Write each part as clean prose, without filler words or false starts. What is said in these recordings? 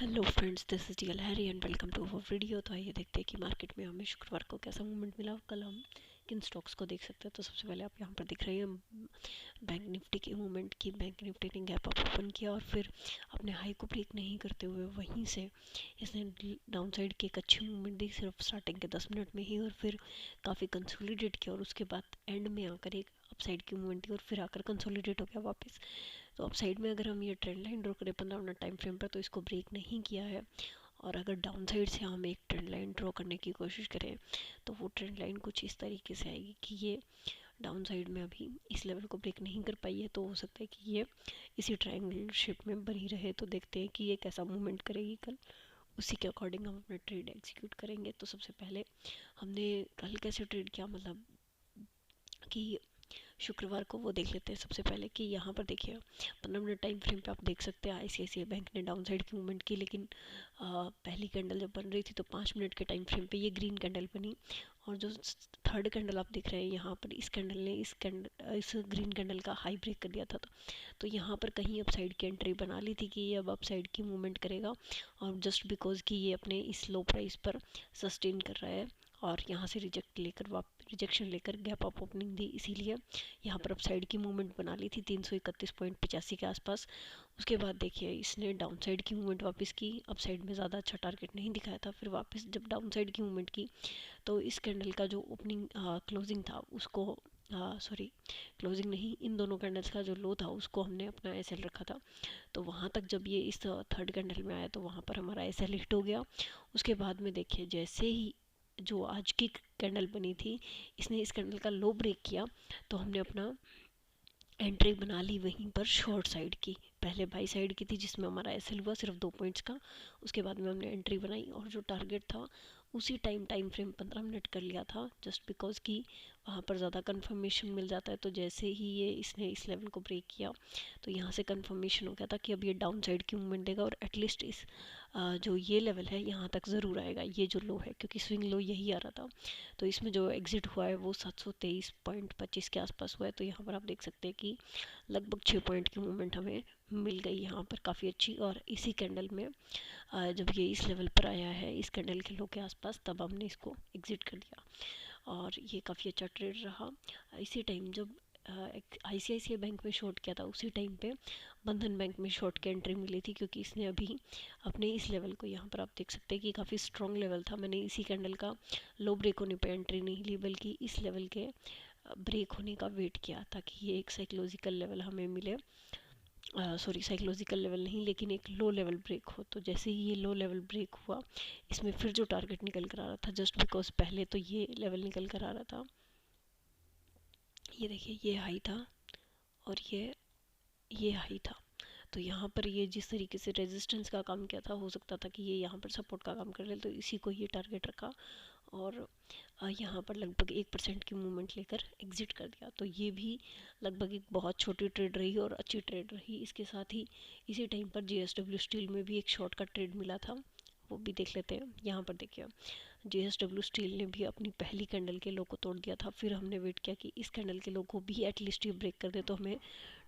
Hello friends, this is DL Harry and welcome to our video. तो आइए देखते हैं कि मार्केट में हमें शुक्रवार को कैसा मूवमेंट मिला और कल हम किन स्टॉक्स को देख सकते हैं। तो सबसे पहले आप यहाँ पर दिख रहे हैं बैंक निफ्टी की मूवमेंट की। बैंक निफ्टी ने गैप अप ओपन किया और फिर अपने हाई को ब्रेक नहीं करते हुए वहीं से इसने डाउन साइड की एक अच्छी मूवमेंट दी सिर्फ स्टार्टिंग के 10 मिनट में ही, और फिर काफ़ी कंसोलिडेट किया और उसके बाद एंड में आकर एक अपसाइड की मूवमेंट दी और फिर आकर कंसोलिडेट हो गया वापस। तो अप साइड में अगर हम ये ट्रेंड लाइन ड्रॉ करें 15 मिनट टाइम फ्रेम पर, तो इसको ब्रेक नहीं किया है। और अगर डाउन साइड से हम एक ट्रेंड लाइन ड्रॉ करने की कोशिश करें तो वो ट्रेंड लाइन कुछ इस तरीके से आएगी कि ये डाउन साइड में अभी इस लेवल को ब्रेक नहीं कर पाई है, तो हो सकता है कि ये इसी ट्रायंगल शेप में बनी रहे। तो देखते हैं कि ये कैसा मूवमेंट करेगी कल, उसी के अकॉर्डिंग हम अपना ट्रेड एग्जीक्यूट करेंगे। तो सबसे पहले हमने कल कैसे ट्रेड किया, मतलब कि शुक्रवार को वो देख लेते हैं। सबसे पहले कि यहाँ पर देखिए 15 मिनट टाइम फ्रेम पे आप देख सकते हैं आईसीआईसीआई बैंक ने डाउन साइड की मूवमेंट की, लेकिन पहली कैंडल जब बन रही थी तो 5 मिनट के टाइम फ्रेम पे ये ग्रीन कैंडल बनी। और जो थर्ड कैंडल आप देख रहे हैं यहाँ पर, इस कैंडल ने इस ग्रीन कैंडल का हाई ब्रेक कर दिया था। तो यहाँ पर कहीं अपसाइड की एंट्री बना ली थी कि ये अब अपसाइड की मूवमेंट करेगा, और जस्ट बिकॉज कि ये अपने इस लो प्राइस पर सस्टेन कर रहा है और यहाँ से रिजेक्शन लेकर गैप अप ओपनिंग दी, इसीलिए यहाँ पर अपसाइड की मूवमेंट बना ली थी 331.85 के आसपास। उसके बाद देखिए इसने डाउन साइड की मूवमेंट वापस की, अपसाइड में ज़्यादा अच्छा टारगेट नहीं दिखाया था। फिर वापस जब डाउन साइड की मूवमेंट की तो इस कैंडल का जो ओपनिंग क्लोजिंग था उसको सॉरी क्लोजिंग नहीं, इन दोनों कैंडल्स का जो लो था उसको हमने अपना एसएल रखा था। तो वहाँ तक जब ये इस थर्ड कैंडल में आया तो वहाँ पर हमारा एसएल हिट हो गया। उसके बाद में देखिए जैसे ही जो आज की कैंडल बनी थी, इसने इस कैंडल का लो ब्रेक किया, तो हमने अपना एंट्री बना ली वहीं पर शॉर्ट साइड की। पहले बाई साइड की थी जिसमें हमारा एसएल हुआ सिर्फ 2 पॉइंट्स का। उसके बाद में हमने एंट्री बनाई और जो टारगेट था उसी टाइम फ्रेम 15 मिनट कर लिया था, जस्ट बिकॉज कि वहाँ पर ज़्यादा कंफर्मेशन मिल जाता है। तो जैसे ही ये इसने इस लेवल को ब्रेक किया तो यहाँ से कंफर्मेशन हो गया था कि अब ये डाउन साइड की मूवमेंट देगा और एटलीस्ट इस जो ये लेवल है यहाँ तक ज़रूर आएगा, ये जो लो है, क्योंकि स्विंग लो यही आ रहा था। तो इसमें जो एग्जिट हुआ है वो 723.25 के आसपास हुआ है। तो यहाँ पर आप देख सकते हैं कि लगभग 6 पॉइंट की मूवमेंट हमें मिल गई यहाँ पर काफ़ी अच्छी। और इसी कैंडल में जब ये इस लेवल पर आया है इस कैंडल के लो के आसपास, तब हमने इसको एग्जिट कर दिया और ये काफ़ी अच्छा ट्रेड रहा। इसी टाइम जब आईसीआईसीआई बैंक में शॉर्ट किया था उसी टाइम पे बंधन बैंक में शॉर्ट की एंट्री मिली थी, क्योंकि इसने अभी अपने इस लेवल को, यहाँ पर आप देख सकते हैं कि काफ़ी स्ट्रॉन्ग लेवल था। मैंने इसी कैंडल का लो ब्रेक होने पे एंट्री नहीं ली, बल्कि इस लेवल के ब्रेक होने का वेट किया ताकि ये एक साइकोलॉजिकल लेवल हमें मिले। सॉरी, साइकोलॉजिकल लेवल नहीं लेकिन एक लो लेवल ब्रेक हो। तो जैसे ही ये लो लेवल ब्रेक हुआ, इसमें फिर जो टारगेट निकल कर आ रहा था, जस्ट बिकॉज पहले तो ये लेवल निकल कर आ रहा था, ये देखिए ये हाई था और ये हाई था। तो यहाँ पर ये जिस तरीके से रेजिस्टेंस का काम किया था, हो सकता था कि ये यहाँ पर सपोर्ट का काम कर रहे, तो इसी को ये टारगेट रखा और यहाँ पर लगभग 1% की मूवमेंट लेकर एग्जिट कर दिया। तो ये भी लगभग एक बहुत छोटी ट्रेड रही और अच्छी ट्रेड रही। इसके साथ ही इसी टाइम पर जेएसडब्ल्यू स्टील में भी एक शॉर्ट का ट्रेड मिला था, वो भी देख लेते हैं। यहाँ पर देखिए जेएसडब्ल्यू स्टील ने भी अपनी पहली कैंडल के लो को तोड़ दिया था, फिर हमने वेट किया कि इस कैंडल के लो को भी एटलीस्ट ये ब्रेक कर दे तो हमें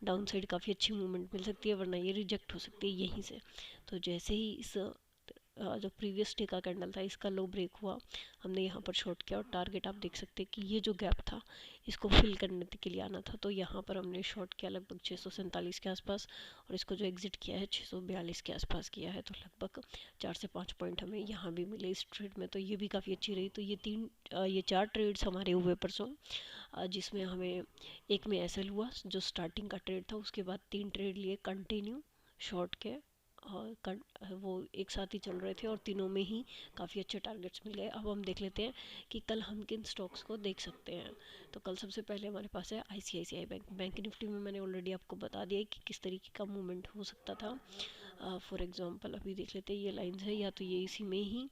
डाउन साइड काफ़ी अच्छी मूवमेंट मिल सकती है, वरना ये रिजेक्ट हो सकती है यहीं से। तो जैसे ही इस जो प्रीवियस डे का कैंडल था इसका लो ब्रेक हुआ, हमने यहाँ पर शॉर्ट किया और टारगेट आप देख सकते हैं कि ये जो गैप था इसको फिल करने के लिए आना था। तो यहाँ पर हमने शॉर्ट किया लगभग 647 के आसपास और इसको जो एग्जिट किया है 642 के आसपास किया है। तो लगभग 4 से 5 पॉइंट हमें यहाँ भी मिले इस ट्रेड में, तो ये भी काफ़ी अच्छी रही। तो ये 4 ट्रेड्स हमारे हुए परसों, जिसमें हमें एक में एसएल हुआ जो स्टार्टिंग का ट्रेड था, उसके बाद 3 ट्रेड लिए कंटिन्यू शॉर्ट के और वो एक साथ ही चल रहे थे और तीनों में ही काफ़ी अच्छे टारगेट्स मिल गए। अब हम देख लेते हैं कि कल हम किन स्टॉक्स को देख सकते हैं। तो कल सबसे पहले हमारे पास है आईसीआईसीआई बैंक। बैंक निफ्टी में मैंने ऑलरेडी आपको बता दिया कि किस तरीके का मूवमेंट हो सकता था। फॉर एग्जांपल अभी देख लेते हैं ये लाइंस है, या तो ये इसी में ही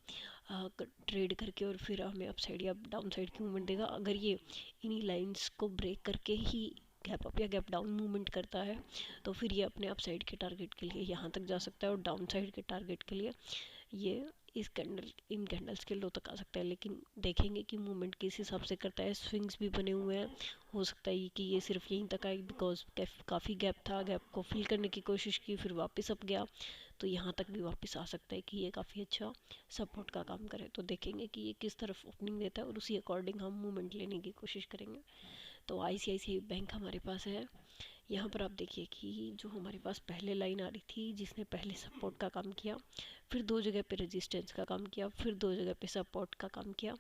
ट्रेड करके और फिर हमें अप साइड या डाउन साइड की मूवमेंट देगा। अगर ये इन्हीं लाइंस को ब्रेक करके ही गैप अप या गैप डाउन मूवमेंट करता है तो फिर ये अपने अप साइड के टारगेट के लिए यहाँ तक जा सकता है और डाउन साइड के टारगेट के लिए ये इस कैंडल इन कैंडल्स के लो तक आ सकता है, लेकिन देखेंगे कि मूवमेंट किस हिसाब से करता है। स्विंग्स भी बने हुए हैं, हो सकता है कि ये सिर्फ यहीं तक आए, बिकॉज काफ़ी गैप था, गैप को फिल करने की कोशिश की, फिर वापस अप गया, तो यहाँ तक भी वापस आ सकता है कि ये काफ़ी अच्छा सपोर्ट का काम करे। तो देखेंगे कि ये किस तरफ ओपनिंग देता है और उसी अकॉर्डिंग हम मूवमेंट लेने की कोशिश करेंगे। तो ICICI बैंक हमारे पास है। यहाँ पर आप देखिए कि जो हमारे पास पहले लाइन आ रही थी, जिसने पहले सपोर्ट का काम किया, फिर 2 जगह पे रेजिस्टेंस का काम किया, फिर 2 जगह पे सपोर्ट का काम किया,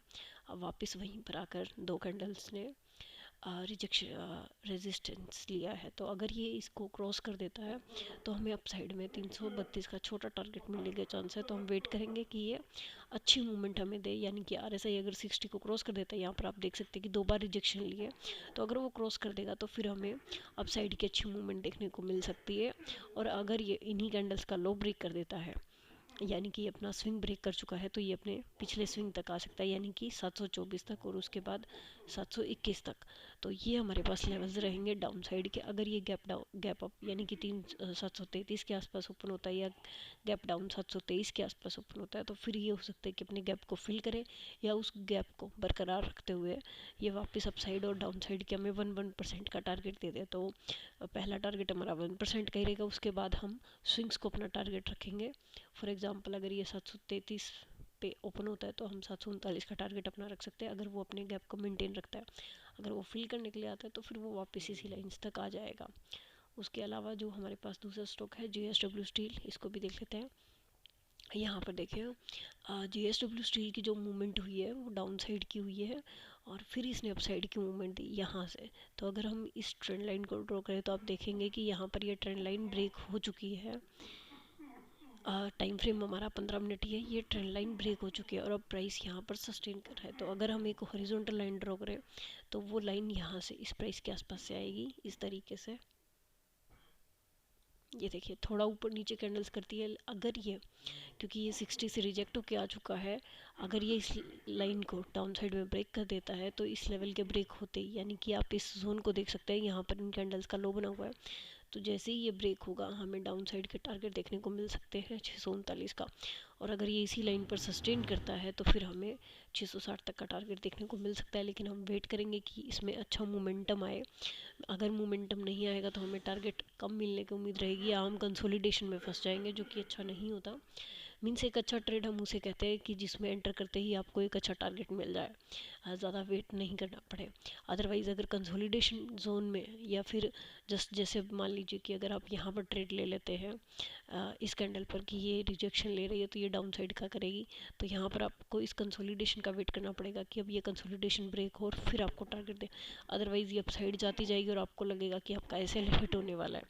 अब वापस वहीं पर आकर 2 कैंडल्स ने रिजेक्शन रेजिस्टेंस लिया है। तो अगर ये इसको क्रॉस कर देता है तो हमें अप साइड में 332 का छोटा टारगेट मिलने के चांस है। तो हम वेट करेंगे कि ये अच्छी मूवमेंट हमें दे, यानी कि RSI अगर 60 को क्रॉस कर देता है, यहाँ पर आप देख सकते हैं कि 2 बार रिजेक्शन लिए, तो अगर वो क्रॉस कर देगा तो फिर हमें अप साइड की अच्छी मूवमेंट देखने को मिल सकती है। और अगर ये इन्हीं कैंडल्स का लो ब्रेक कर देता है, यानी कि अपना स्विंग ब्रेक कर चुका है, तो ये अपने पिछले स्विंग तक आ सकता है, यानी कि 724 तक और उसके बाद 721 तक। तो ये हमारे पास लेवल्स रहेंगे डाउन साइड के। अगर ये गैप अप यानी कि 733 के आसपास ओपन होता है, या गैप डाउन 723 के आसपास ओपन होता है, तो फिर ये हो सकता है कि अपने गैप को फिल करे, या उस गैप को बरकरार रखते हुए ये वापस अप साइड और डाउन साइड के हमें 1% का टारगेट दे दे। तो पहला टारगेट हमारा 1% का ही रहेगा, उसके बाद हम स्विंग्स को अपना टारगेट रखेंगे। फॉर एग्जांपल अगर ये 733 पे ओपन होता है तो हम 739 का टारगेट अपना रख सकते हैं, अगर वो अपने गैप को मेंटेन रखता है। अगर वो फिल करने के लिए आता है तो फिर वो वापस इसी लाइन्स तक आ जाएगा। उसके अलावा जो हमारे पास दूसरा स्टॉक है JSW स्टील, इसको भी देख लेते हैं। यहाँ पर देखें JSW स्टील की जो मूवमेंट हुई है वो डाउन साइड की हुई है, और फिर इसने अप साइड की मूवमेंट दी यहाँ से। तो अगर हम इस ट्रेंड लाइन को ड्रॉ करें तो आप देखेंगे कि यहाँ पर ये ट्रेंड लाइन ब्रेक हो चुकी है। टाइम फ्रेम हमारा 15 मिनट ही है, ये ट्रेंड लाइन ब्रेक हो चुकी है और अब प्राइस यहाँ पर सस्टेन कर रहा है। तो अगर हम एक हॉरिजॉन्टल लाइन ड्रॉ करें तो वो लाइन यहाँ से इस प्राइस के आसपास से आएगी, इस तरीके से। ये देखिए थोड़ा ऊपर नीचे कैंडल्स करती है, अगर ये क्योंकि ये 60 से रिजेक्ट होके आ चुका है, अगर ये इस लाइन को डाउन साइड में ब्रेक कर देता है तो इस लेवल के ब्रेक होते ही, यानी कि आप इस जोन को देख सकते हैं, यहाँ पर इन कैंडल्स का लो बना हुआ है, तो जैसे ही ये ब्रेक होगा हमें डाउन साइड के टारगेट देखने को मिल सकते हैं 639 का। और अगर ये इसी लाइन पर सस्टेन करता है तो फिर हमें 660 तक का टारगेट देखने को मिल सकता है, लेकिन हम वेट करेंगे कि इसमें अच्छा मोमेंटम आए। अगर मोमेंटम नहीं आएगा तो हमें टारगेट कम मिलने की उम्मीद रहेगी, या हम कंसोलिडेशन में फंस जाएंगे, जो कि अच्छा नहीं होता। मीन्स एक अच्छा ट्रेड हम उसे कहते हैं कि जिसमें एंटर करते ही आपको एक अच्छा टारगेट मिल जाए, ज़्यादा वेट नहीं करना पड़े। अदरवाइज़ अगर कंसोलिडेशन जोन में, या फिर जस्ट जैसे मान लीजिए कि अगर आप यहाँ पर ट्रेड ले लेते हैं इस कैंडल पर कि ये रिजेक्शन ले रही है तो ये डाउन साइड का करेगी, तो यहाँ पर आपको इस कंसोलिडेशन का वेट करना पड़ेगा कि अब ये कंसोलिडेशन ब्रेक हो और फिर आपको टारगेट दे। अदरवाइज़ ये अप साइड जाती जाएगी और आपको लगेगा कि आपका ऐसे हिट होने वाला है।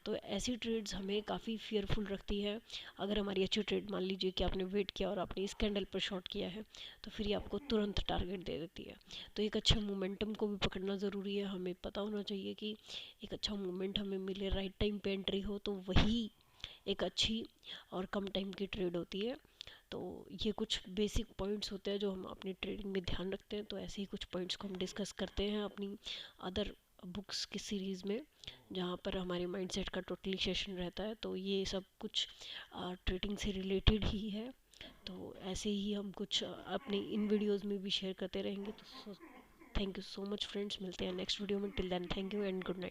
तो ऐसी ट्रेड्स हमें काफ़ी फियरफुल रखती है। अगर हमारी अच्छी ट्रेड मान लीजिए कि आपने वेट किया और आपने इस कैंडल पर शॉर्ट किया है, तो फिर ये आपको तुरंत टारगेट दे देती है। तो एक अच्छा मोमेंटम को भी पकड़ना ज़रूरी है, हमें पता होना चाहिए कि एक अच्छा मोमेंट हमें मिले, राइट टाइम पे एंट्री हो, तो वही एक अच्छी और कम टाइम की ट्रेड होती है। तो ये कुछ बेसिक पॉइंट्स होते हैं जो हम अपनी ट्रेडिंग में ध्यान रखते हैं। तो ऐसे ही कुछ पॉइंट्स को हम डिस्कस करते हैं अपनी अदर बुक्स की सीरीज़ में, जहाँ पर हमारे माइंडसेट का टोटली सेशन रहता है। तो ये सब कुछ ट्रेडिंग से रिलेटेड ही है। तो ऐसे ही हम कुछ अपने इन वीडियोस में भी शेयर करते रहेंगे। तो thank you so much friends, मिलते हैं नेक्स्ट वीडियो में। Till then thank you and good night.